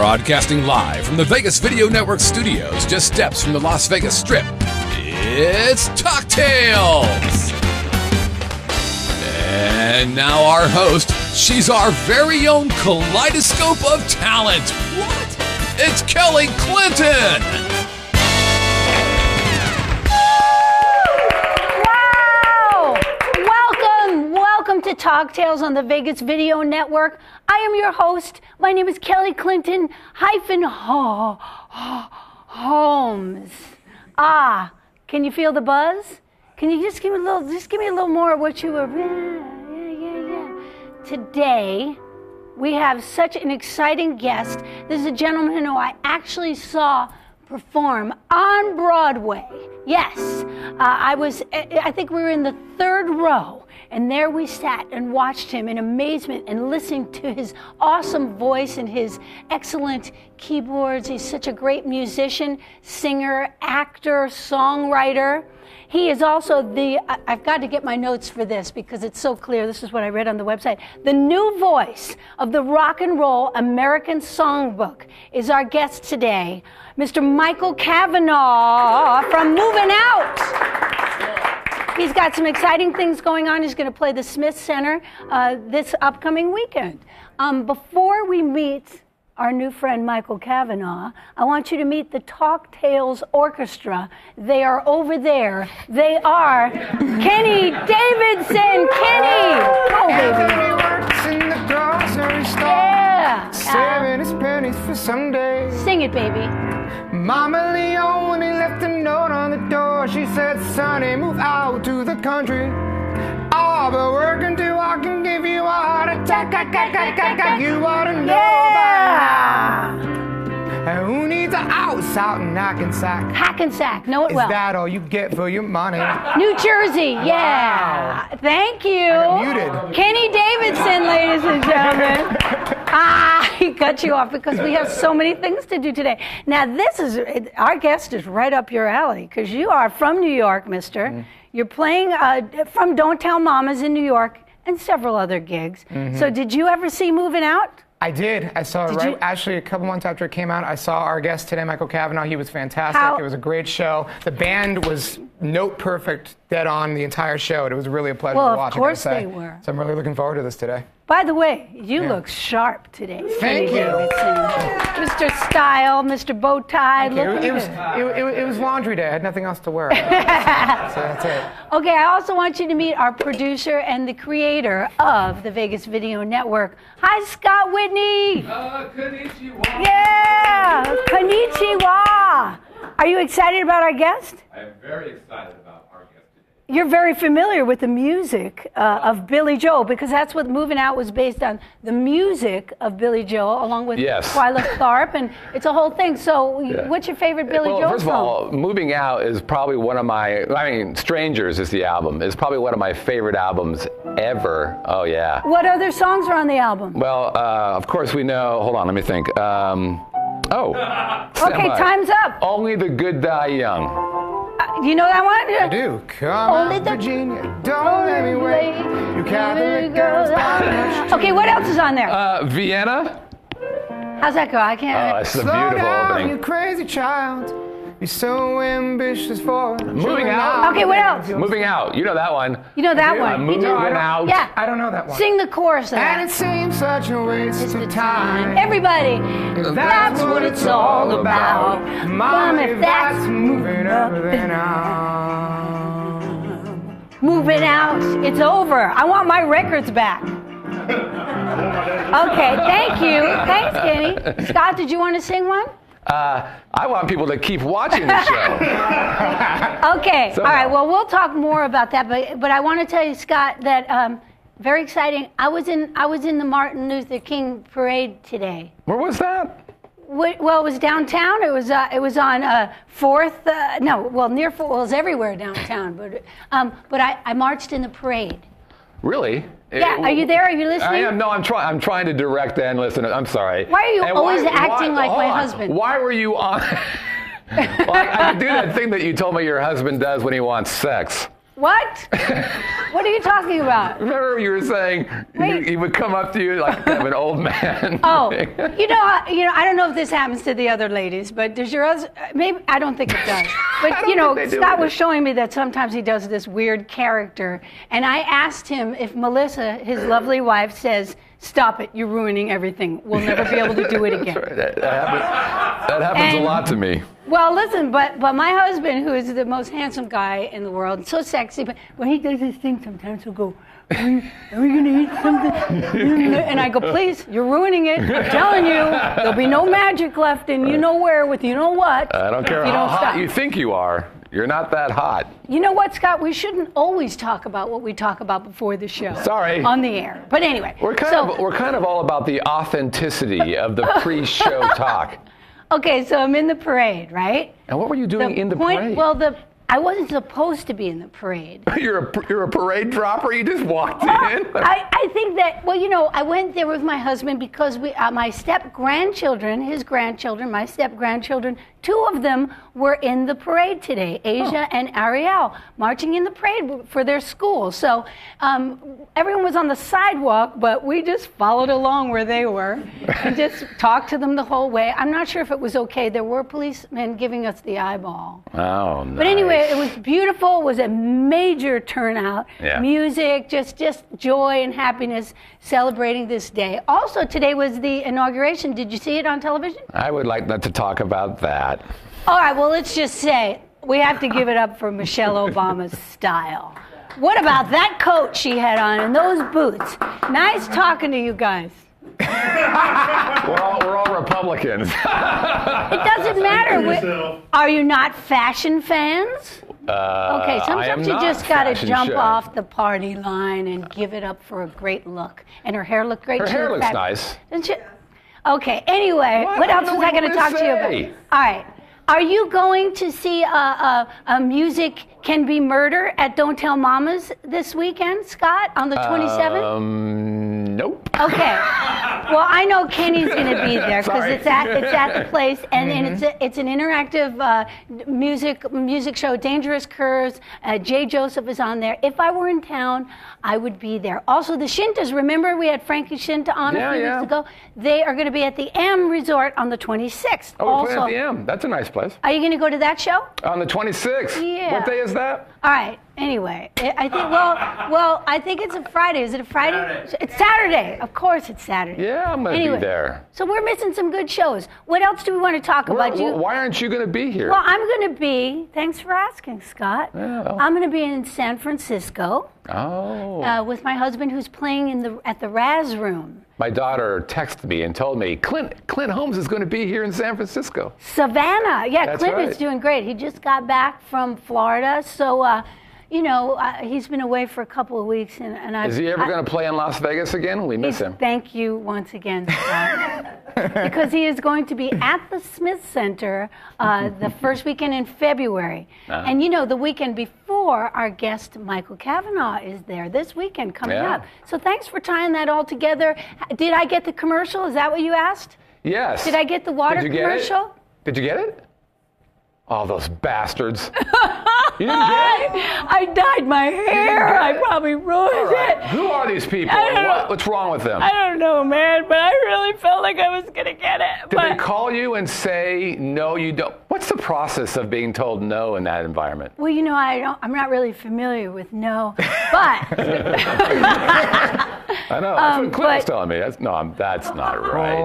Broadcasting live from the Vegas Video Network studios, just steps from the Las Vegas Strip, it's Talktails! And now our host, she's our very own kaleidoscope of talent. What? It's Kelly Clinton! Wow! Welcome to Talktails on the Vegas Video Network. I am your host. My name is Kelly Clinton Holmes. Can you feel the buzz? Can you just give me a little more of what you were? Yeah. Today, we have such an exciting guest. This is a gentleman who I actually saw perform on Broadway. Yes, I think we were in the third row. And there we sat and watched him in amazement and listened to his awesome voice and his excellent keyboards. He's such a great musician, singer, actor, songwriter. He is also I've got to get my notes for this because it's so clear. This is what I read on the website. The new voice of the rock and roll American songbook is our guest today, Mr. Michael Cavanaugh from Movin Out. He's got some exciting things going on. He's going to play the Smith Center this upcoming weekend. Before we meet our new friend Michael Cavanaugh, I want you to meet the Talktails Orchestra. They are over there. They are Kenny Davidson. Kenny! Go, baby. Yeah. Saving his pennies for someday. Sing it, baby. Mama Leone left a note on the door. She said, "Sonny, move out to the country. I'll be working till I can give you a heart attack. You ought to know by now. And who needs a house out in Hackensack? Hackensack, know it well. Is that all you get for your money? New Jersey, yeah. Wow. Thank you. I got muted. Kenny Davidson, ladies and gentlemen. He cut you off because we have so many things to do today. Now, our guest is right up your alley because you are from New York, mister. Mm-hmm. You're playing from Don't Tell Mamas in New York and several other gigs. Mm-hmm. So did you ever see Movin Out? I did. I saw it actually a couple months after it came out. I saw our guest today, Michael Cavanaugh. He was fantastic. It was a great show. The band was note perfect, dead on the entire show. It was really a pleasure to watch. Of course they were. So I'm really looking forward to this today. By the way, you look sharp today. Thank you. Mr. Style, Mr. Bowtie. It was laundry day. I had nothing else to wear. So that's it. Okay, I also want you to meet our producer and the creator of the Vegas Video Network. Hi, Scott Whitney. Konnichiwa. Yeah, konnichiwa. Are you excited about our guest? I'm very excited about our guest today. You're very familiar with the music of Billy Joel because that's what Movin Out was based on, the music of Billy Joel along with Twyla Tharp, and it's a whole thing. So what's your favorite Billy Joel song? First of all, Moving Out is probably one of Strangers is the album. It's probably one of my favorite albums ever. Oh, yeah. What other songs are on the album? Well, of course we know, hold on, let me think. Okay, time's up. Only the Good Die Young. You know that one? I do. Come on, Virginia, don't let me wait. You Catholic girls. Okay, what else is on there? Vienna. How's that go? I can't. Oh, it's a beautiful opening. You crazy child. You're so ambitious for Moving Out. Okay, what else? Moving Out. You know that one. You know that one. Moving Out. Yeah. I don't know that one. Sing the chorus of that. And it seems such a waste of time. Everybody. That's what it's all about. Mom, if that's moving up, then Moving Out. It's over. I want my records back. Okay, thank you. Thanks, Kenny. Scott, did you want to sing one? I want people to keep watching the show. Okay, all right. Well, we'll talk more about that, but I want to tell you, Scott, that very exciting. I was in the Martin Luther King parade today. Where was that? Well, it was downtown. It was on Fourth. Near Fourth. Well, it was everywhere downtown. But I marched in the parade. Really? Yeah, are you there? Are you listening? I am. No, I'm trying to direct and listen. I'm sorry. Why are you always acting like my husband? Why were you on? Well, I do that thing that you told me your husband does when he wants sex. What? What are you talking about? Remember you were saying he would come up to you like kind of an old man. Oh, I don't know if this happens to the other ladies, but does your husband, maybe, I don't think it does. But, Scott was showing me that sometimes he does this weird character. And I asked him if Melissa, his lovely wife, says, "Stop it, you're ruining everything. We'll never be able to do it again." Right. That happens a lot to me. Well, listen, but my husband, who is the most handsome guy in the world, so sexy, but when he does his thing, sometimes he'll go, are we going to eat something? And I go, please, you're ruining it. I'm telling you, there'll be no magic left in you know where with you know what. I don't care how hot you think you are. You're not that hot. You know what, Scott? We shouldn't always talk about what we talk about before the show. Sorry. On the air. But anyway. We're kind of all about the authenticity of the pre-show talk. Okay, so I'm in the parade, right? And what were you doing in the parade? Well, I wasn't supposed to be in the parade. You're a parade dropper? You just walked in? I think that, I went there with my husband because my step-grandchildren, his grandchildren, my step-grandchildren, two of them were in the parade today, Asia and Ariel, marching in the parade for their school. So everyone was on the sidewalk, but we just followed along where they were and just talked to them the whole way. I'm not sure if it was okay. There were policemen giving us the eyeball. Oh, nice. But anyway, it was beautiful. It was a major turnout. Yeah. Music, just joy and happiness celebrating this day. Also, today was the inauguration. Did you see it on television? I would like not to talk about that. All right, well, let's just say we have to give it up for Michelle Obama's style. What about that coat she had on and those boots? Nice talking to you guys. We're all Republicans. It doesn't matter. Are you not fashion fans? Okay, sometimes you just got to jump off the party line and give it up for a great look. And her hair looked great. Her hair looks nice. Okay, anyway, what else was I going to talk to you about? All right. Are you going to see a Music Can Be Murder at Don't Tell Mamas this weekend, Scott, on the 27th? Nope. Okay. Well, I know Kenny's going to be there because it's at the place, and it's an interactive music show. Dangerous Curves. Jay Joseph is on there. If I were in town, I would be there. Also, the Shintas. Remember, we had Frankie Shinta on a few weeks ago. They are going to be at the M Resort on the 26th. Oh, we're playing at the M. That's a nice place. Are you going to go to that show? On the 26th. Yeah. What day is that? All right. Anyway, I think. Well, I think it's a Friday. Is it a Friday? Saturday. It's Saturday. Of course, it's Saturday. Yeah, I'm going to be there. So we're missing some good shows. What else do we want to talk about? Why aren't you going to be here? Well, I'm going to be. Thanks for asking, Scott. Yeah. I'm going to be in San Francisco. Oh. With my husband, who's playing at the Raz Room. My daughter texted me and told me Clint Holmes is going to be here in San Francisco. Savannah. Yeah, That's Clint right. is doing great. He just got back from Florida, so he's been away for a couple of weeks, and Is he ever going to play in Las Vegas again? We miss him. Thank you once again, Scott. Because he is going to be at the Smith Center the first weekend in February. Uh-huh. And the weekend before, our guest Michael Cavanaugh is there this weekend coming up. So thanks for tying that all together. Did I get the commercial? Is that what you asked? Yes. Did I get the water commercial? Did you get it? Oh, those bastards. You didn't get it? I dyed my hair. I probably ruined it. Who are these people? What's wrong with them? I don't know, man, but I really felt like I was going to get it. Did they call you and say, no, you don't? What's the process of being told no in that environment? Well, I'm not really familiar with no, but. I know. That's what Clint was telling me. That's not right.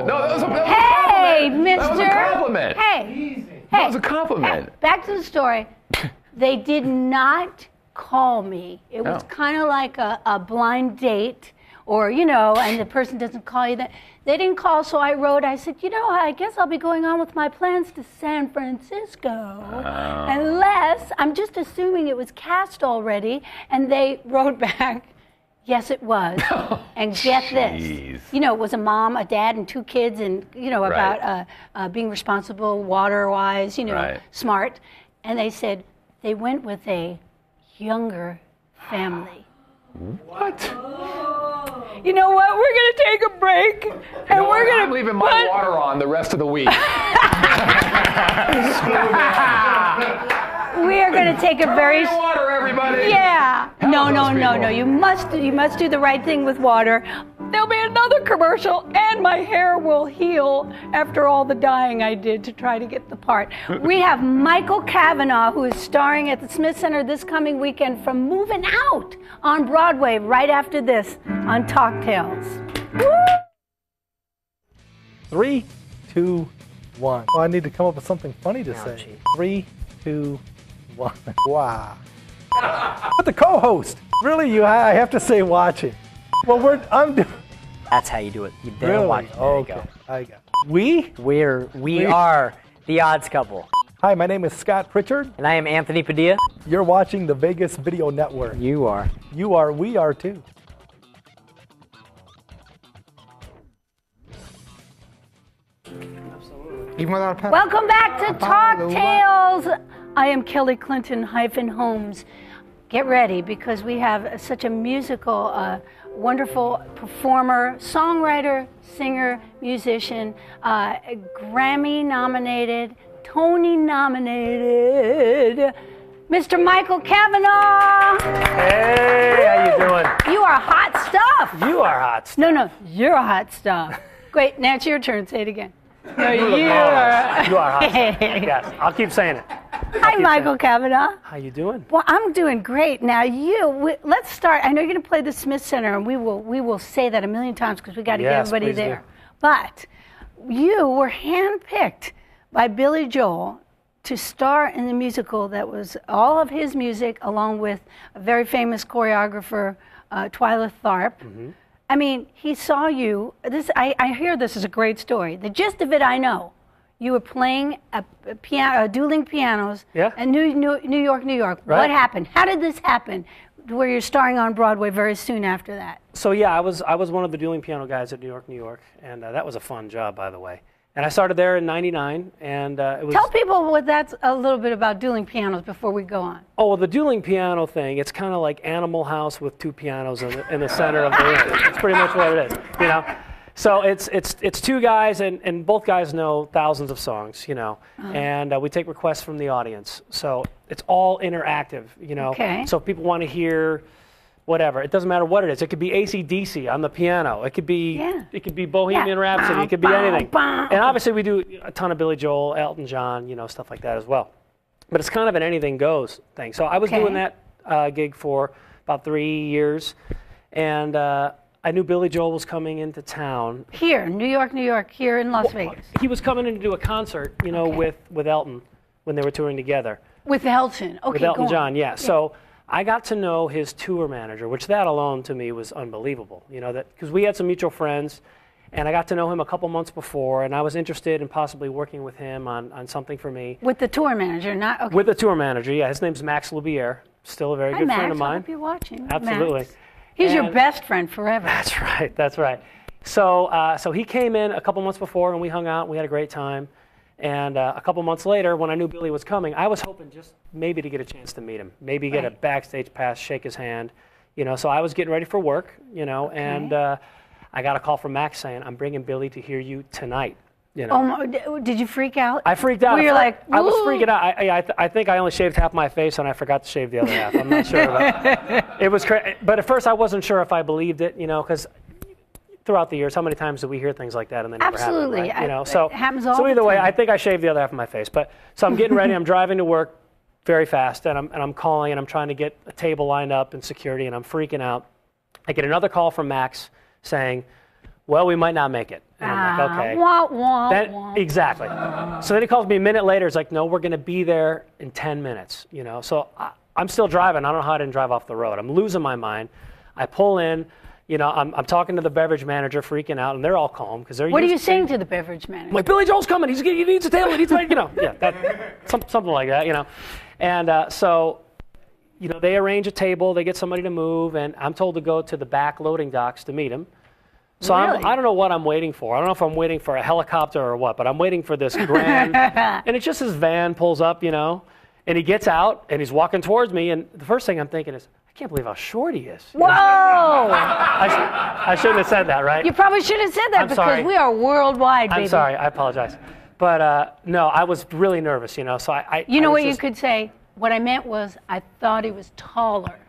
No, that was a compliment. Hey, mister. That was a compliment. Hey. That was a compliment. Hey, back to the story. They did not call me. It was kind of like a blind date, or, and the person doesn't call you. They didn't call, so I wrote. I said, I guess I'll be going on with my plans to San Francisco. Unless, I'm just assuming it was cast already, and they wrote back, yes, it was. And get this. It was a mom, a dad, and two kids, and, about being responsible, water-wise, smart. And they said they went with a younger family. What? You know what? We're going to take a break. And we're going to. I'm leaving my water on the rest of the week. We are going to take it very. Water, everybody. Yeah. No. people. You must do the right thing with water. There'll be another commercial, and my hair will heal after all the dyeing I did to try to get the part. We have Michael Cavanaugh, who is starring at the Smith Center this coming weekend from Movin Out on Broadway right after this on Talktails. Woo! 3, 2, 1. Oh, I need to come up with something funny to say. 3, 2, 1. Wow. But the co-host. Really, I have to say watching. Well, I'm doing. That's how you do it. You Really? watch. There Okay. you go. I got it. We are the Odds Couple. Hi, my name is Scott Pritchard. And I am Anthony Padilla. You're watching the Vegas Video Network. You are. You are. We are too. Even without a pen. Welcome back to Talktails. I am Kelly Clinton-Holmes. Get ready because we have such a musical, wonderful performer, songwriter, singer, musician, Grammy nominated, Tony nominated, Mr. Michael Cavanaugh. Hey, how you doing? You are hot stuff. You are hot. No, you're hot stuff. Great, now it's your turn. Say it again. No, you are. You are hot. Yes, I'll keep saying it. Hi, Michael Cavanaugh. How you doing? Well, I'm doing great. Now, let's start. I know you're going to play the Smith Center, and we will say that a million times because we got to get everybody please there. do. But you were handpicked by Billy Joel to star in the musical that was all of his music, along with a very famous choreographer, Twyla Tharp. Mm-hmm. I mean, he saw you. I hear this is a great story. The gist of it, I know. You were playing a dueling pianos in New York, New York. Right. What happened? How did this happen where you're starring on Broadway very soon after that? So yeah, I was one of the dueling piano guys at New York, New York, and that was a fun job, by the way. And I started there in '99, and it was. Tell people what that's a little bit about dueling pianos before we go on. Oh, well, the dueling piano thing, it's kind of like Animal House with two pianos in the center of the room. It's pretty much what it is, you know. So it's two guys, and both guys know thousands of songs, you know, and we take requests from the audience. So it's all interactive, you know. Okay. So if people want to hear whatever, it doesn't matter what it is. It could be AC/DC on the piano. It could be Bohemian Rhapsody. It could be anything. And obviously we do a ton of Billy Joel, Elton John, you know, stuff like that as well. But it's kind of an anything goes thing. So I was doing that gig for about 3 years, and I knew Billy Joel was coming into town. Here, New York, here in Las Vegas. He was coming in to do a concert, you know, with Elton when they were touring together. With Elton. Okay, with Elton go John, on. yeah. So I got to know his tour manager, which that alone to me was unbelievable. You know, that because we had some mutual friends, and I got to know him a couple months before, and I was interested in possibly working with him on something for me. With the tour manager, not okay. With the tour manager, yeah. His name's Max Lubier, still a very good friend of mine. I hope you're watching. Absolutely. Max. He's your best friend forever. That's right. That's right. So he came in a couple months before, and we hung out. And we had a great time. And a couple months later, when I knew Billy was coming, I was hoping just maybe to get a chance to meet him, maybe get a backstage pass, shake his hand, you know. So I was getting ready for work, you know, and I got a call from Max saying, "I'm bringing Billy to hear you tonight." You know. Oh, did you freak out? I freaked out. Were you like, I was freaking out. I think I only shaved half my face, and I forgot to shave the other half. I'm not sure about it. Was crazy. But at first, I wasn't sure if I believed it, you know, because throughout the years, how many times do we hear things like that and they never happen, right? You know, so it happens all so either the way, time. I think I shaved the other half of my face. But so I'm getting ready. I'm driving to work very fast, and I'm calling, and I'm trying to get a table lined up and security, and I'm freaking out. I get another call from Max saying, "Well, we might not make it." And I'm like, okay. Wah, wah, wah. Exactly. So then he calls me a minute later. He's like, "No, we're going to be there in 10 minutes." You know, so I'm still driving. I don't know how I didn't drive off the road. I'm losing my mind. I pull in. You know, I'm talking to the beverage manager, freaking out, and they're all calm because they're. What are you saying to the beverage manager? I'm like, Billy Joel's coming. He needs a table. He needs, you know, something like that. You know, and so, you know, they arrange a table. They get somebody to move, and I'm told to go to the back loading docks to meet him. So Really? I don't know what I'm waiting for. I don't know if I'm waiting for a helicopter or what, but I'm waiting for this grand. And it's just his van pulls up, you know, and he gets out and he's walking towards me. And the first thing I'm thinking is, I can't believe how short he is. Whoa! I shouldn't have said that, right? You probably should have said that because sorry. we are worldwide, baby. I'm sorry. I apologize. But no, I was really nervous, you know. So I You know was what you just- could say? what I meant was I thought he was taller.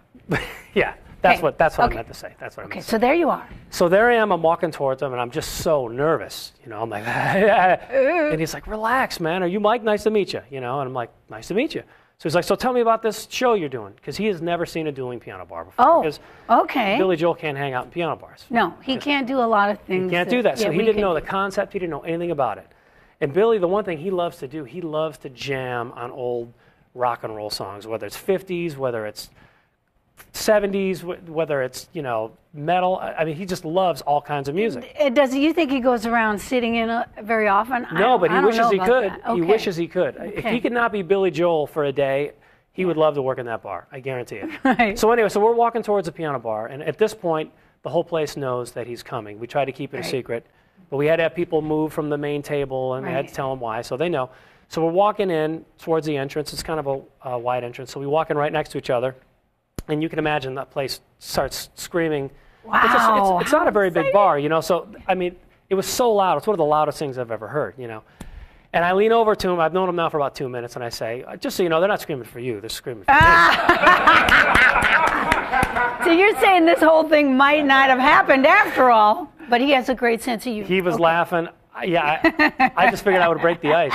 Yeah, that's Okay. what I Okay. meant to say. That's what I meant Okay, to say. so there you are. So there I am, I'm walking towards him, and I'm just so nervous. I'm like, and he's like, relax, man. Are you Mike? Nice to meet you. And I'm like, nice to meet you. So he's like, so tell me about this show you're doing, because he has never seen a dueling piano bar before. Oh, Because okay. Billy Joel can't hang out in piano bars. No, he can't do a lot of things. He can't do that. So yeah, he we didn't could know the do. concept. He didn't know anything about it. And Billy, the one thing he loves to do, he loves to jam on old rock and roll songs, whether it's 50s, whether it's 70s, whether it's, metal. I mean, he just loves all kinds of music. Does you think he goes around sitting in very often? No, but he wishes he could. Okay. He wishes he could. If Okay. he could not be Billy Joel for a day, he would love to work in that bar. I guarantee it. Right. So anyway, so we're walking towards the piano bar, and at this point, the whole place knows that he's coming. We try to keep it a Right. secret, but we had to have people move from the main table, and we had Right. to tell them why, so they know. So we're walking in towards the entrance. It's kind of a wide entrance, so we walk in right next to each other, and you can imagine that place starts screaming. Wow. It's not a very big bar, so, I mean, it was so loud. It's one of the loudest things I've ever heard, And I lean over to him. I've known him now for about 2 minutes, and I say, just so you know, they're not screaming for you. They're screaming for me. So you're saying this whole thing might not have happened after all, but he has a great sense of humor. He was laughing. I just figured I would break the ice,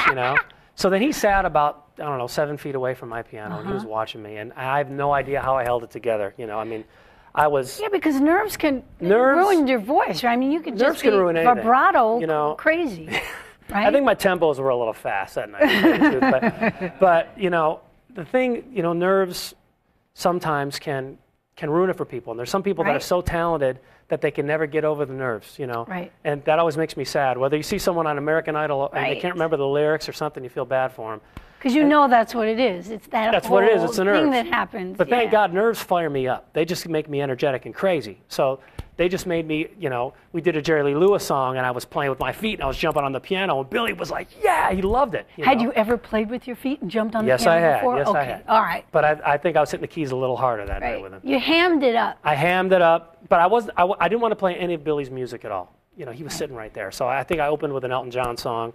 So then he sat about, 7 feet away from my piano, and he was watching me. And I have no idea how I held it together, I mean, I was... Yeah, because nerves can ruin your voice, right? I mean, you can Nerves just can be ruin anything, vibrato crazy, right? I think my tempos were a little fast that night, to tell you the truth. But the thing, nerves sometimes can ruin it for people. And there's some people that are Right. so talented that they can never get over the nerves, Right. And that always makes me sad. Whether you see someone on American Idol and they Right. can't remember the lyrics or something, you feel bad for them. Because you know that's what it is. It's that That's whole what it is. It's the thing nerves. that happens. But thank yeah. God nerves fire me up. They just make me energetic and crazy. So they just made me, we did a Jerry Lee Lewis song, and I was playing with my feet, and I was jumping on the piano, and Billy was like, yeah, he loved it. Had you ever played with your feet and jumped on the Yes, piano I had. before? Yes, okay. I had. All right. But I think I was hitting the keys a little harder that night Right. with him. You hammed it up. I hammed it up, but I didn't want to play any of Billy's music at all. He was sitting right there. So I think I opened with an Elton John song.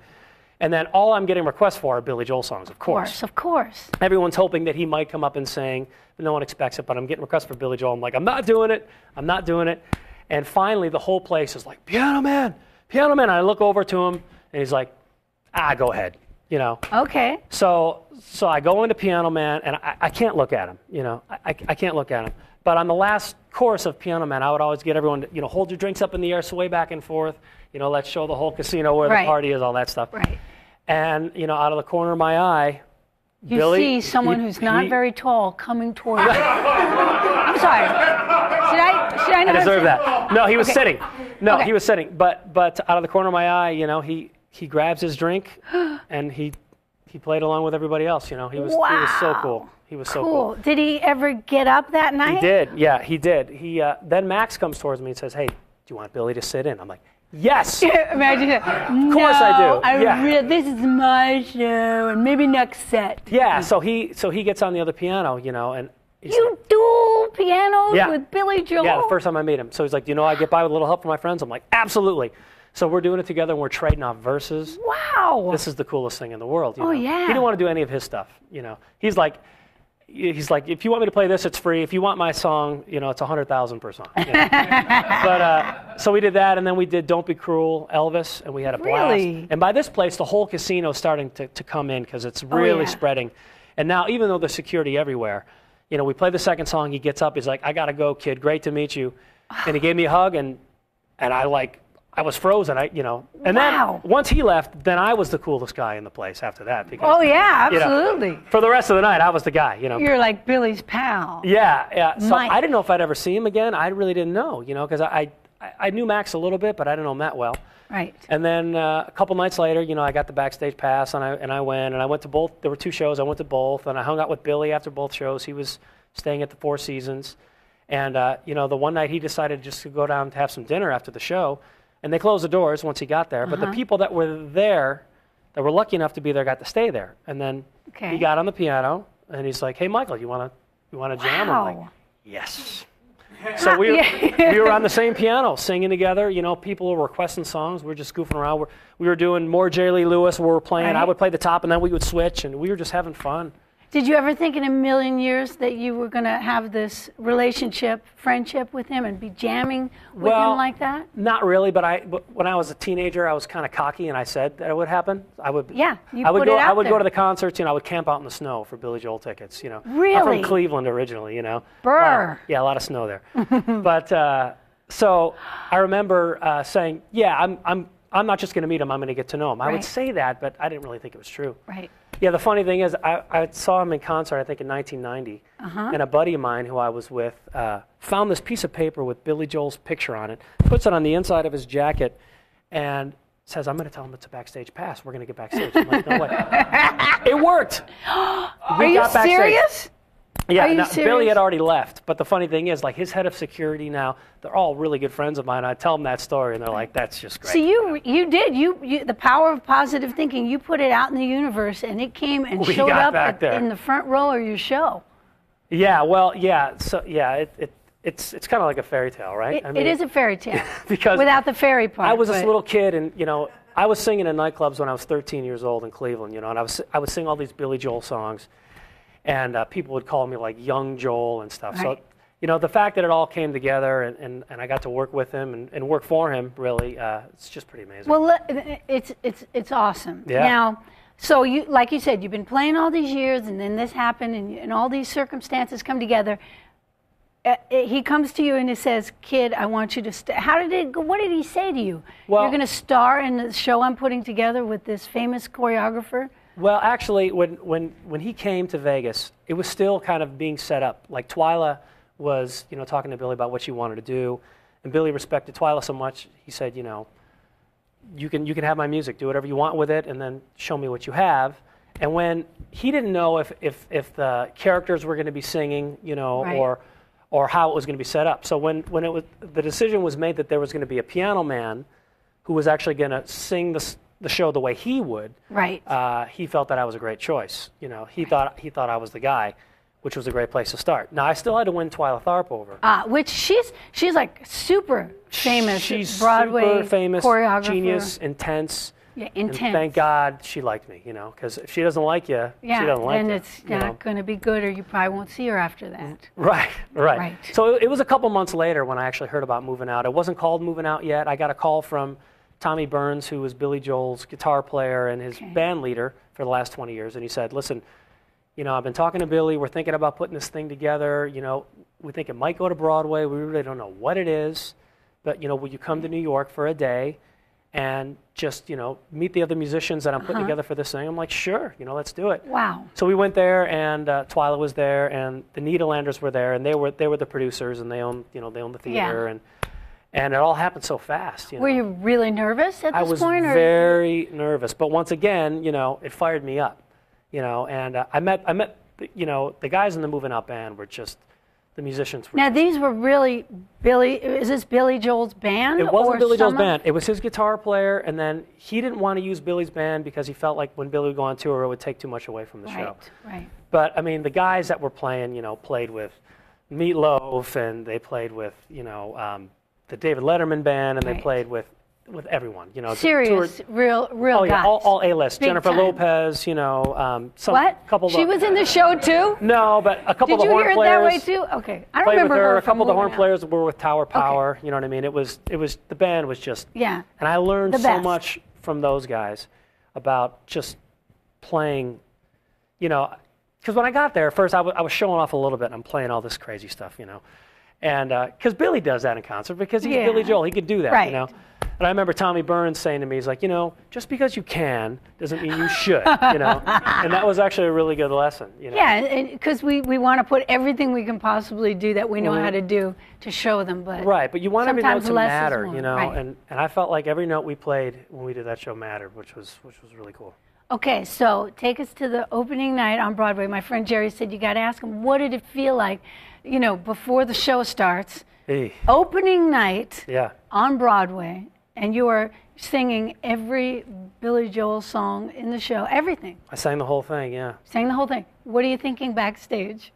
And then all I'm getting requests for are Billy Joel songs, of course. Of course. Everyone's hoping that he might come up and sing, but no one expects it. But I'm getting requests for Billy Joel. I'm like, I'm not doing it. I'm not doing it. And finally, the whole place is like, Piano Man, Piano Man. And I look over to him, and he's like, go ahead, Okay. So I go into Piano Man, and I can't look at him, I can't look at him. But on the last chorus of Piano Man, I would always get everyone to, hold your drinks up in the air, sway back and forth, let's show the whole casino where Right. the party is, all that stuff. Right. And, out of the corner of my eye, You Billy, see someone who's not very tall coming toward you. I'm sorry. Should I not I deserve say- that. No, he was Okay. sitting. No, Okay. he was sitting. But out of the corner of my eye, he grabs his drink and he played along with everybody else. He was so cool. He was so cool. Did he ever get up that night? He did. Yeah, he did. Then Max comes towards me and says, "Hey, do you want Billy to sit in?" I'm like, "Yes." Imagine that. Of course I do. Yeah. This is my show, and maybe next set. Yeah. So he gets on the other piano, and he's You dual pianos Yeah. with Billy Joel? Yeah, the first time I meet him. So he's like, I get by with a little help from my friends? I'm like, absolutely. So we're doing it together, and we're trading off verses. Wow. This is the coolest thing in the world. Oh, yeah. He didn't want to do any of his stuff. He's like, if you want me to play this, it's free. If you want my song, it's 100,000 per song. But so we did that, and then we did "Don't Be Cruel," Elvis, and we had a blast. Really? And by this place, the whole casino is starting to come in because it's really yeah. spreading. And now, even though there's security everywhere, we play the second song. He gets up. He's like, "I gotta go, kid. Great to meet you." And he gave me a hug, and I was frozen. And Wow. then once he left, then I was the coolest guy in the place after that. Because, Oh, yeah, absolutely. for the rest of the night, I was the guy. You're like Billy's pal. Yeah. So Mike. I didn't know if I'd ever see him again. I really didn't know, because I knew Max a little bit, but I didn't know him that well. Right. And then a couple nights later, I got the backstage pass, and I went to both. There were 2 shows. I went to both, and I hung out with Billy after both shows. He was staying at the Four Seasons, and the one night he decided just to go down to have some dinner after the show, and they closed the doors once he got there. But the people that were there, that were lucky enough to be there, got to stay there. And then he got on the piano, and he's like, "Hey, Michael, you want to jam?" I'm like, "Yes." So we were on the same piano, singing together. People were requesting songs. We were just goofing around. We were doing more Jerry Lee Lewis. We were playing. Right. I would play the top, and then we would switch, and we were just having fun. Did you ever think in a million years that you were going to have this relationship, friendship with him and be jamming with him like that? Not really, but when I was a teenager, I was kind of cocky, and I said that it would happen. I would go to the concerts, I would camp out in the snow for Billy Joel tickets, Really? I'm from Cleveland originally, Brr. Yeah, a lot of snow there. But so I remember saying, yeah, I'm not just going to meet him, I'm going to get to know him. I would say that, but I didn't really think it was true. Right. Yeah, the funny thing is, I saw him in concert, I think in 1990, and a buddy of mine who I was with found this piece of paper with Billy Joel's picture on it, puts it on the inside of his jacket, and says, I'm going to tell him it's a backstage pass. We're going to get backstage. I'm like, no way. It worked. Are you serious? Yeah, Are you Billy serious? had already left, but the funny thing is, like, his head of security now, they're all really good friends of mine. I tell them that story, and they're like, that's just great. So you did the power of positive thinking, you put it out in the universe, and it came and showed up in the front row of your show. Yeah, well, yeah, so, yeah, it's kind of like a fairy tale, right? It is a fairy tale, because without the fairy part. I was this little kid, and, I was singing in nightclubs when I was 13 years old in Cleveland, and I would sing all these Billy Joel songs. And people would call me like Young Joel and stuff. Right. So, the fact that it all came together and I got to work with him and work for him, really, it's just pretty amazing. Well, it's awesome. Yeah. Now, so you, like you said, you've been playing all these years, and then this happened, and all these circumstances come together. He comes to you and he says, "Kid, I want you to what did he say to you? Well, you're going to star in the show I'm putting together with this famous choreographer?" Well, actually, when he came to Vegas, it was still kind of being set up. Like Twyla was, talking to Billy about what she wanted to do, and Billy respected Twyla so much. He said, you can have my music, do whatever you want with it, and then show me what you have. And when he didn't know if the characters were going to be singing, Right. or how it was going to be set up. So when the decision was made that there was going to be a piano man who was actually going to sing the show the way he would, right? He felt that I was a great choice. He thought I was the guy, which was a great place to start. Now I still had to win Twyla Tharp over. Which she's like super famous. She's Broadway super famous, choreographer. Genius, intense. Yeah, intense. And thank God she liked me. Because if she doesn't like you, she doesn't like you. then it's not going to be good, or you probably won't see her after that. Right. So it was a couple months later when I actually heard about Movin' Out. It wasn't called Movin' Out yet. I got a call from Tommy Burns, who was Billy Joel's guitar player and his band leader for the last 20 years, and he said, listen, I've been talking to Billy, we're thinking about putting this thing together, we think it might go to Broadway, we really don't know what it is, but, will you come to New York for a day and just, meet the other musicians that I'm putting together for this thing? I'm like, sure, let's do it. Wow. So we went there, and Twyla was there, and the Nederlanders were there, and they were the producers, and they owned the theater, and it all happened so fast. Were you really nervous at this point? I was very nervous, but once again, it fired me up, and I met, the guys in the Movin' Out band were just, the musicians were. Now these were really is this Billy Joel's band? It wasn't Billy Joel's band. It was his guitar player, and then he didn't want to use Billy's band because he felt like when Billy would go on tour, it would take too much away from the show. Right. But, the guys that were playing, played with Meatloaf, and they played with, the David Letterman band, and they played with everyone, Serious, real guys. Yeah, all A-list. Big Jennifer time. Lopez, Couple. She was in the show too. No, but a couple Did of the horn you hear players. it that way too? Okay, I don't played remember with her. her. A couple of the horn Movin' Out. players were with Tower Power. You know what I mean? It was the band was just. Yeah. And I learned The so best. much from those guys about just playing, because when I got there, first I was showing off a little bit, and I'm playing all this crazy stuff, and because Billy does that in concert because he's Billy Joel, he could do that, Right. And I remember Tommy Burns saying to me, he's like, just because you can doesn't mean you should, and that was actually a really good lesson, Yeah, because we want to put everything we can possibly do that we know how to do to show them, but right, but you want every note sometimes to less is matter, more. Right. and I felt like every note we played when we did that show mattered, which was really cool. Okay, so take us to the opening night on Broadway. My friend Jerry said you got to ask him, what did it feel like, before the show starts? Opening night on Broadway, and you are singing every Billy Joel song in the show, everything. I sang the whole thing, yeah. Sang the whole thing. What are you thinking backstage?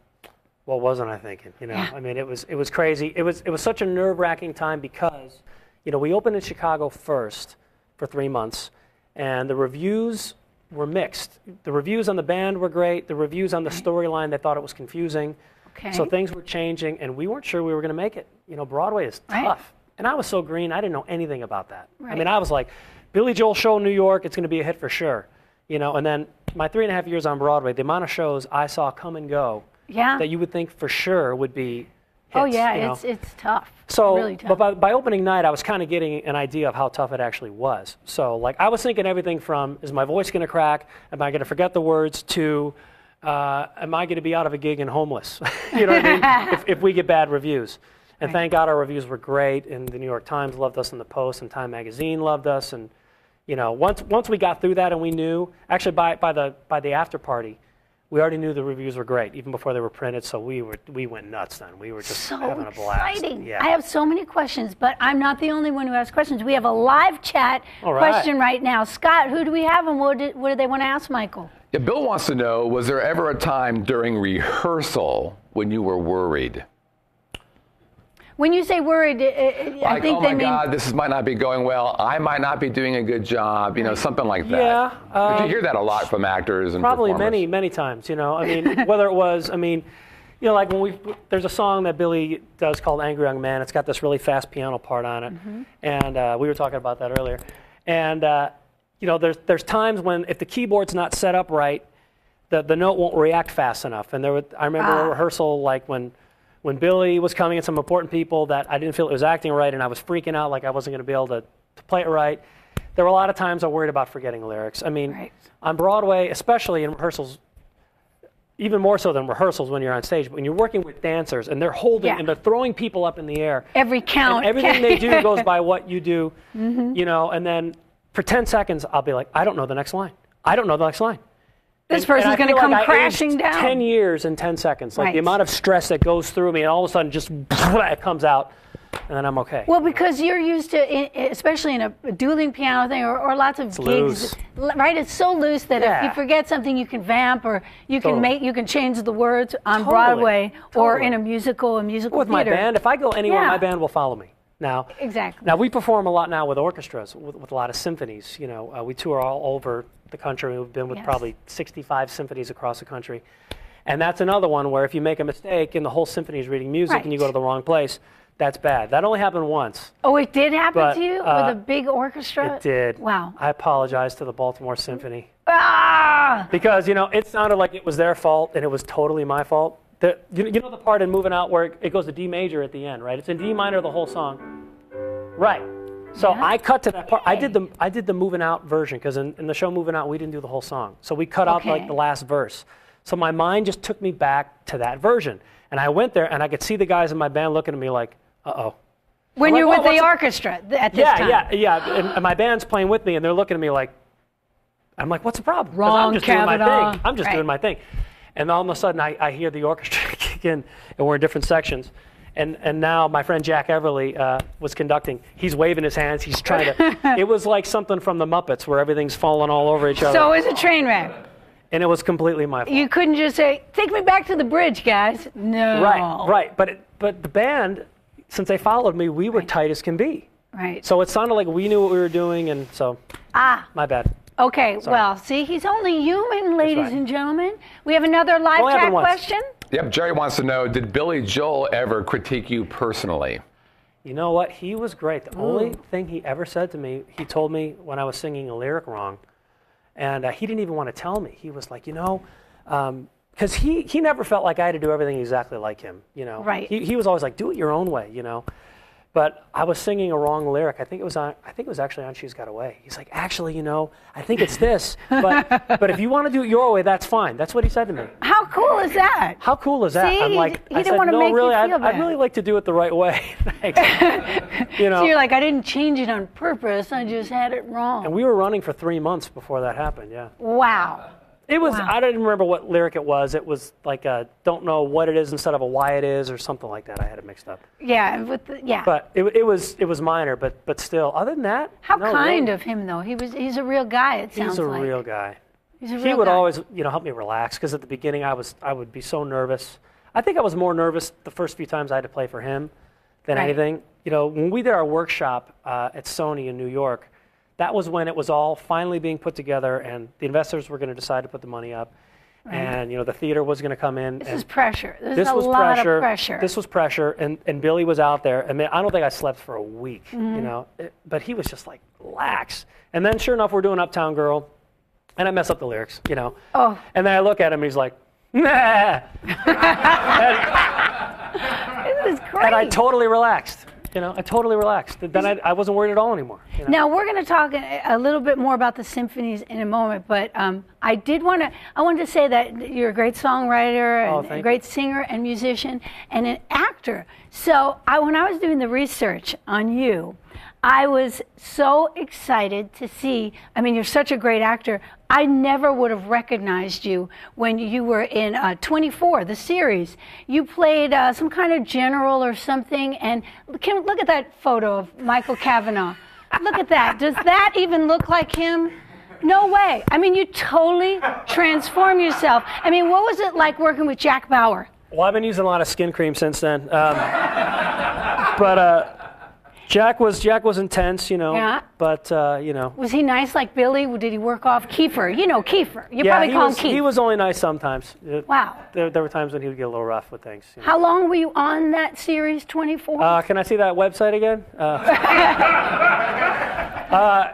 What wasn't I thinking? Yeah. I mean, it was crazy. It was such a nerve-wracking time because, we opened in Chicago first for 3 months, and the reviews were mixed. The reviews on the band were great. The reviews on the storyline, they thought it was confusing. Okay. So things were changing, and we weren't sure we were going to make it. You know, Broadway is tough. And I was so green, I didn't know anything about that. I mean, I was like, Billy Joel show in New York, it's going to be a hit for sure. You know, and then my 3.5 years on Broadway, the amount of shows I saw come and go that you would think for sure would be hits, you know? it's tough. So, really tough. but by opening night, I was kind of getting an idea of how tough it actually was. So, like, I was thinking everything from, is my voice going to crack? Am I going to forget the words? To, am I going to be out of a gig and homeless? You know what I mean? If we get bad reviews. And thank God our reviews were great, and the New York Times loved us, and the Post and Time Magazine loved us. And, you know, once we got through that and we knew, actually by the after party, we already knew the reviews were great, even before they were printed, so we went nuts then. We were just having a blast. Exciting. Yeah. I have so many questions, but I'm not the only one who has questions. We have a live chat question right now. Scott, who do we have, and what do they want to ask Michael? Yeah, Bill wants to know, was there ever a time during rehearsal when you were worried? When you say worried, I think they mean... oh my God, this might not be going well. I might not be doing a good job. You know, something like that. Yeah. But you hear that a lot from actors and probably performers. many times, you know. I mean, whether it was, I mean, you know, like when there's a song that Billy does called Angry Young Man. It's got this really fast piano part on it. And we were talking about that earlier. And, you know, there's times when if the keyboard's not set up right, the note won't react fast enough. And I remember a rehearsal, like when Billy was coming and some important people that I didn't feel it was acting right, and I was freaking out like I wasn't going to be able to play it right. There were a lot of times I worried about forgetting lyrics. I mean, on Broadway, especially in rehearsals, even more so than rehearsals when you're on stage, but when you're working with dancers and they're holding and they're throwing people up in the air. Every count. And everything they do goes by what you do, you know, and then for 10 seconds I'll be like, I don't know the next line. I don't know the next line. This person's going to come crashing down. 10 years in 10 seconds. Like the amount of stress that goes through me, and all of a sudden just it comes out, and then I'm okay. Well, because you're used to, especially in a dueling piano thing or lots of gigs, right? It's so loose that if you forget something, you can vamp, or you can you can change the words on Broadway or in a musical with theater. My band, if I go anywhere, my band will follow me. Now, Now we perform a lot now with orchestras, with a lot of symphonies. You know, we tour all over the country. We've been with probably 65 symphonies across the country, and that's another one where if you make a mistake and the whole symphony is reading music and you go to the wrong place, that's bad. That only happened once. Oh, it did happen to you with a big orchestra? It did. Wow. I apologize to the Baltimore Symphony. Ah! Because, you know, it sounded like it was their fault and it was totally my fault. You know the part in Movin' Out where it goes to D major at the end, right? It's in D minor the whole song. Right. So I cut to that part. I did the Movin' Out version because in the show Movin' Out we didn't do the whole song. So we cut out like the last verse. So my mind just took me back to that version. And I went there and I could see the guys in my band looking at me like, uh-oh. When you're with the orchestra at this time. Yeah. And my band's playing with me and they're looking at me like, I'm like, what's the problem? Wrong, I'm just Cavanaugh. doing my thing. I'm just doing my thing. And all of a sudden I hear the orchestra kick in and we're in different sections. And now my friend Jack Everly was conducting. He's waving his hands. He's trying to. It was like something from the Muppets where everything's falling all over each other. So it was a train wreck. And it was completely my fault. You couldn't just say, "Take me back to the bridge, guys." No. Right. But the band, since they followed me, we were tight as can be. Right. So it sounded like we knew what we were doing, and so. My bad. Okay. Sorry. Well, see, he's only human, ladies and gentlemen. We have another live chat question. Yep, Jerry wants to know, did Billy Joel ever critique you personally? You know what? He was great. The only thing he ever said to me, he told me when I was singing a lyric wrong, and he didn't even want to tell me. He was like, you know, because he never felt like I had to do everything exactly like him, you know. Right. He was always like, do it your own way, you know. But I was singing a wrong lyric. I think it was actually on She's Got Away. He's like, actually, you know, I think it's this. But if you want to do it your way, that's fine. That's what he said to me. How cool is that? How cool is that? See, I'm like, he didn't want to make you feel bad. I'd really like to do it the right way. Thanks. You know. So you're like, I didn't change it on purpose. I just had it wrong. And we were running for 3 months before that happened. Yeah. Wow. It was. Wow. I don't even remember what lyric it was. It was like a "don't know what it is" instead of a "why it is" or something like that. I had it mixed up. Yeah, But it was minor. But still, other than that. How kind of him though. He's a real guy. It sounds He's a like. real guy. He's a real He would guy. always help me relax because at the beginning I would be so nervous. I think I was more nervous the first few times I had to play for him than anything. You know, when we did our workshop at Sony in New York, that was when it was all finally being put together, and the investors were going to decide to put the money up. Right. And the theater was going to come in. This is pressure. This is a lot of pressure. This was pressure, and Billy was out there. I mean, I don't think I slept for a week, but he was just like lax. And then, sure enough, we're doing Uptown Girl, and I mess up the lyrics, Oh. And then I look at him, and he's like, nah. This is great. And I totally relaxed. I totally relaxed. Then I wasn't worried at all anymore. Now, we're going to talk a little bit more about the symphonies in a moment, but I wanted to say that you're a great songwriter, and a great singer and musician, and an actor. So when I was doing the research on you, I was so excited to see, you're such a great actor. I never would have recognized you when you were in 24, the series. You played some kind of general or something, and look at that photo of Michael Cavanaugh. Look at that. Does that even look like him? No way. You totally transform yourself. What was it like working with Jack Bauer? Well, I've been using a lot of skin cream since then. Jack was intense, Yeah. But, Was he nice like Billy? Did he work off Kiefer? Kiefer. You probably call him Keith. He was only nice sometimes. Wow. There were times when he would get a little rough with things. How long were you on that series, 24? Can I see that website again?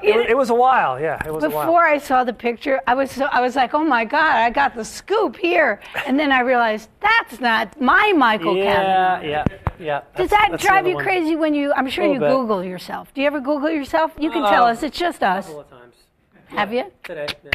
It was a while, yeah. It was a while. Before I saw the picture, I was like, oh my God, I got the scoop here. And then I realized that's not my Michael Cavanaugh. Yeah. Does that drive you crazy when I'm sure you Google yourself. Do you ever Google yourself? You can tell us. It's just us. A couple of times. Have you? Today, yeah.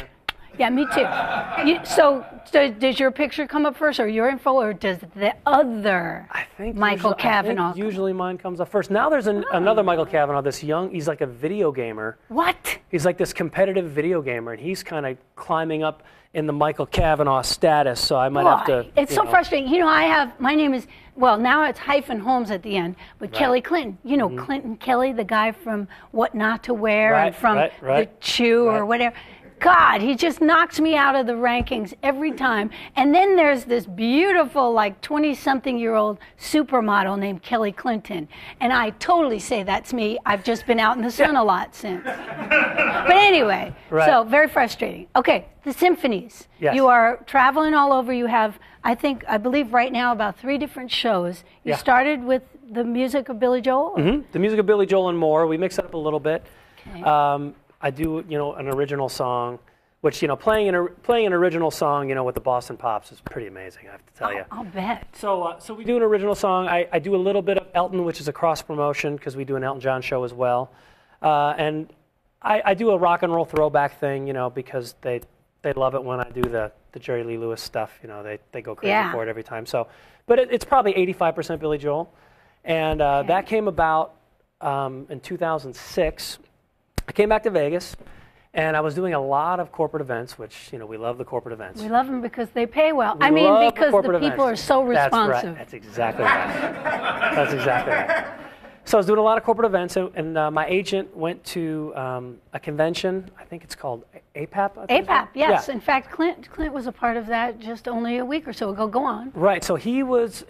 Yeah, me too. So does your picture come up first, or your info, or does the other Michael Cavanaugh? I think usually mine comes up first. Now there's another Michael Cavanaugh, this young, he's like a video gamer. What? He's like this competitive video gamer, and he's kind of climbing up in the Michael Cavanaugh status, so I might have to... It's so frustrating. My name is, now it's hyphen Holmes at the end, but Kelly Clinton. Clinton Kelly, the guy from What Not to Wear and from The Chew or whatever. God, he just knocks me out of the rankings every time. And then there's this beautiful, 20-something-year-old supermodel named Kelly Clinton. And I totally say that's me. I've just been out in the sun a lot since. But anyway, so very frustrating. Okay, the symphonies. Yes. You are traveling all over. You have, I believe right now, about 3 different shows. You started with the music of Billy Joel? Mm-hmm. The music of Billy Joel and more. We mix it up a little bit. Okay. I do, an original song, which, playing an original song, with the Boston Pops is pretty amazing, I have to tell you. I'll bet. So we do an original song. I do a little bit of Elton, which is a cross promotion because we do an Elton John show as well. And I do a rock and roll throwback thing, because they love it when I do the Jerry Lee Lewis stuff. They go crazy for it every time. So, but it's probably 85% Billy Joel. And that came about in 2006. I came back to Vegas, and I was doing a lot of corporate events, which, we love the corporate events. We love them because they pay well. Because the people are so responsive. That's exactly right. So I was doing a lot of corporate events, and my agent went to a convention. I think it's called APAP. APAP, yes. Yeah. In fact, Clint was a part of that just only a week or so ago. Go on. Right. So he was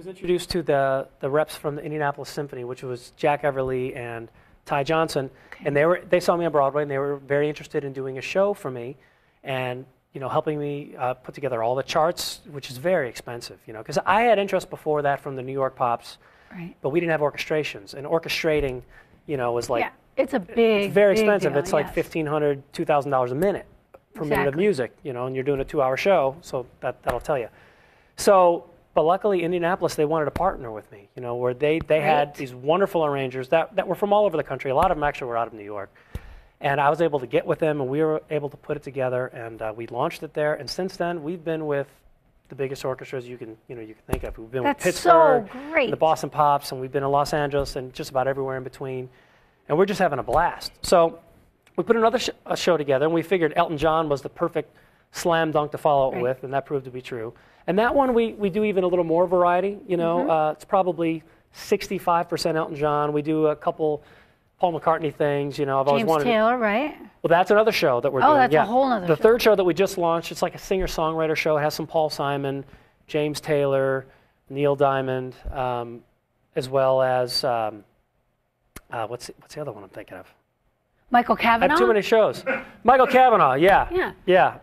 introduced to the reps from the Indianapolis Symphony, which was Jack Everly and Ty Johnson, and they saw me on Broadway, and they were very interested in doing a show for me, and helping me put together all the charts, which is very expensive, because I had interest before that from the New York Pops, but we didn't have orchestrations, and orchestrating, was like it's very expensive. Deal, it's like $1,500, $2,000 a minute per minute of music, and you're doing a 2-hour show, so that'll tell you. So. But luckily, Indianapolis, they wanted to partner with me, where they had these wonderful arrangers that were from all over the country. A lot of them actually were out of New York. And I was able to get with them, and we were able to put it together, and we launched it there. And since then, we've been with the biggest orchestras you can think of. We've been with Pittsburgh, the Boston Pops, and we've been in Los Angeles, and just about everywhere in between. And we're just having a blast. So we put another show together, and we figured Elton John was the perfect slam dunk to follow it with, and that proved to be true. And that one, we do even a little more variety, it's probably 65% Elton John. We do a couple Paul McCartney things, I've always wanted. James Taylor, right? Well, that's another show that we're doing. Oh, that's a whole other show. The third show that we just launched, it's like a singer-songwriter show. It has some Paul Simon, James Taylor, Neil Diamond, as well as what's the other one I'm thinking of? Michael I Cavanaugh? have too many shows. Michael Cavanaugh, yeah.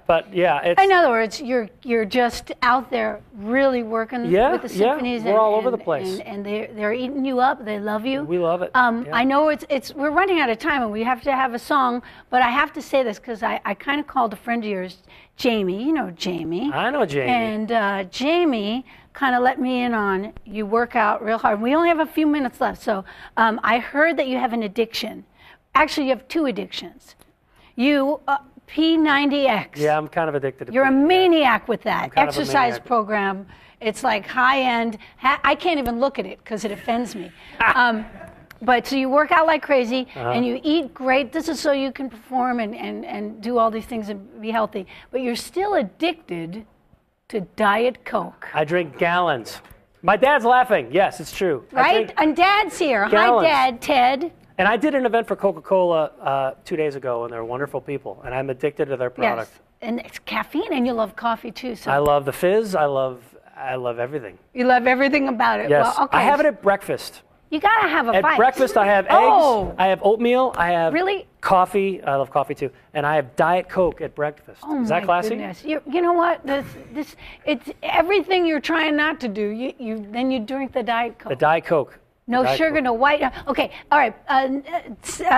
But it's... In other words, you're just out there really working with the symphonies. We're all over the place. And they're eating you up. They love you. We love it. I know we're running out of time and we have to have a song, but I have to say this because I kind of called a friend of yours, Jamie. You know Jamie. I know Jamie. And Jamie kind of let me in on you work out real hard. We only have a few minutes left, so I heard that you have an addiction. Actually, you have two addictions. You, P90X. Yeah, I'm kind of addicted to You're P90X. a maniac with that. Kind Exercise program. It's like high-end. I can't even look at it because it offends me. But so you work out like crazy, and you eat great. This is so you can perform and do all these things and be healthy. But you're still addicted to Diet Coke. I drink gallons. My dad's laughing. Yes, it's true. Right? And Dad's here. Gallons. Hi, Dad. Ted. And I did an event for Coca-Cola 2 days ago, and they're wonderful people, and I'm addicted to their product. Yes. And it's caffeine, and you love coffee too. So I love the fizz. I love everything. you love everything about it. Yes. Well, okay. I have it at breakfast. You gotta have a At bite. breakfast, I have eggs. Oh. I have oatmeal. I have Really? coffee. I love coffee too. And I have Diet Coke at breakfast. Oh Is that my classy? goodness. You know what? It's everything you're trying not to do. Then you drink the Diet Coke. The Diet Coke. No Diet sugar, Coke. no white. Okay, all right.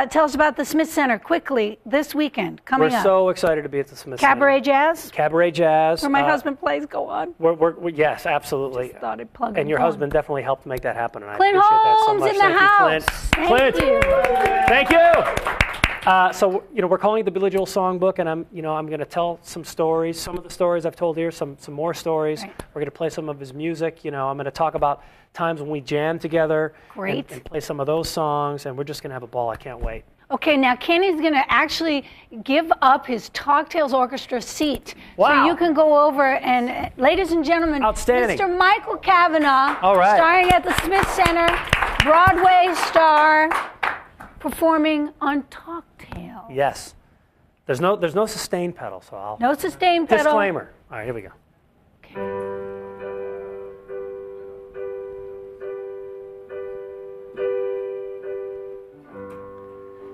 Tell us about the Smith Center quickly this weekend coming We're up. so excited to be at the Smith Cabaret Jazz, Center. Cabaret Jazz. where my husband plays. Go on. Yes, absolutely. Just thought I'd plug him. And your Go on. husband definitely helped make that happen, and Clint I appreciate that so Holmes much. in the Thank house. you, Clint. Thank Clint. Thank you. So we're calling it the Billy Joel Songbook, and I'm going to tell some stories. Some of the stories I've told here, some more stories. Right. We're going to play some of his music. I'm going to talk about times when we jammed together. Great. And play some of those songs, and we're just going to have a ball. I can't wait. Okay, now Kenny's going to actually give up his Talktails Orchestra seat. Wow. So you can go over and, ladies and gentlemen, Outstanding. Mr. Michael Cavanaugh, All right. starring at the Smith Center, Broadway star, performing on Talktails. Yes. There's no sustain pedal, so I'll... No sustain pedal. Disclaimer. All right, here we go. Okay.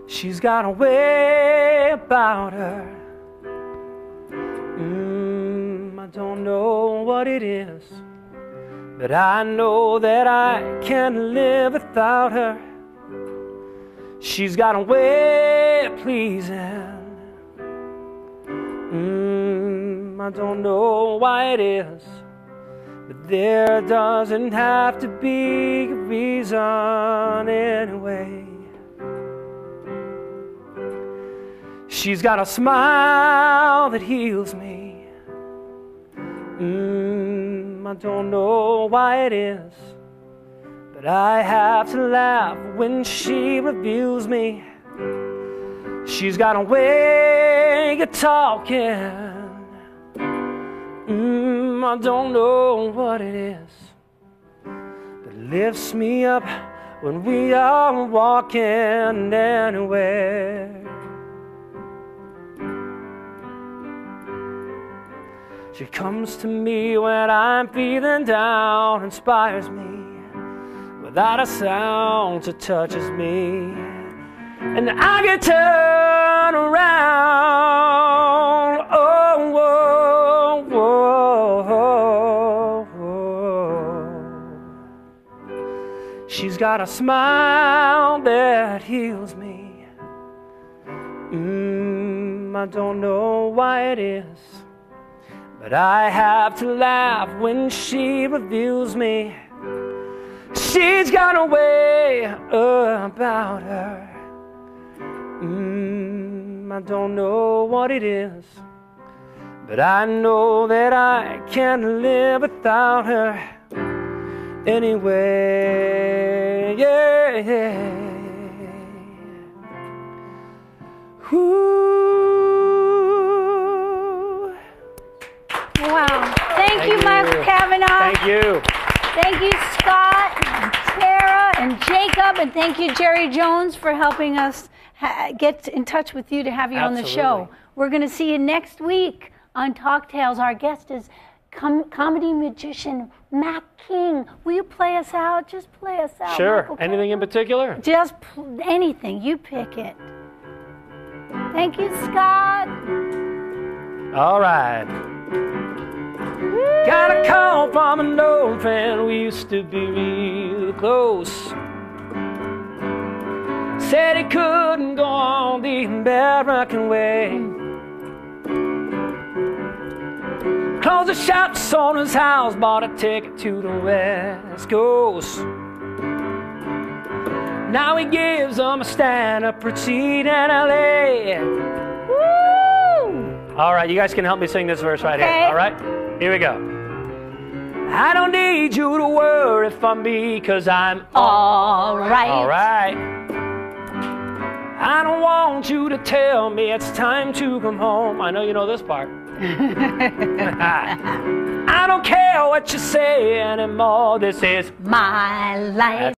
She's got a way about her. I don't know what it is, but I know that I can't live without her. She's got a way of pleasing. I don't know why it is, but there doesn't have to be a reason anyway. She's got a smile that heals me. I don't know why it is, but I have to laugh when she reveals me. She's got a way of talking. I don't know what it is, but lifts me up when we are walking anywhere. She comes to me when I'm feeling down, inspires me without a sound, so touches me, and I get turned around. Oh, whoa, whoa, whoa. She's got a smile that heals me. I don't know why it is, but I have to laugh when she reveals me. She's got a way about her. I don't know what it is, but I know that I can't live without her anyway. Yeah, yeah. Ooh. Wow. Thank you, Michael Cavanaugh. Thank you. Thank you, Scott, and Tara, and Jacob, and thank you, Jerry Jones, for helping us get in touch with you to have you on the show. Absolutely. We're going to see you next week on Talktails. Our guest is comedy magician Mac King. Will you play us out? Just play us out. Sure. Michael Anything in particular? Just anything. You pick it. Thank you, Scott. All right. Got a call from an old friend. We used to be real close. Said he couldn't go on the American way. Closed the shop, sold his house, bought a ticket to the West Coast. Now he gives them a stand-up routine in L.A. Woo! All right, you guys can help me sing this verse right here. All right, here we go. I don't need you to worry for me, 'cause I'm all right. All right. I don't want you to tell me it's time to come home. I know you know this part. I don't care what you say anymore. This is my life.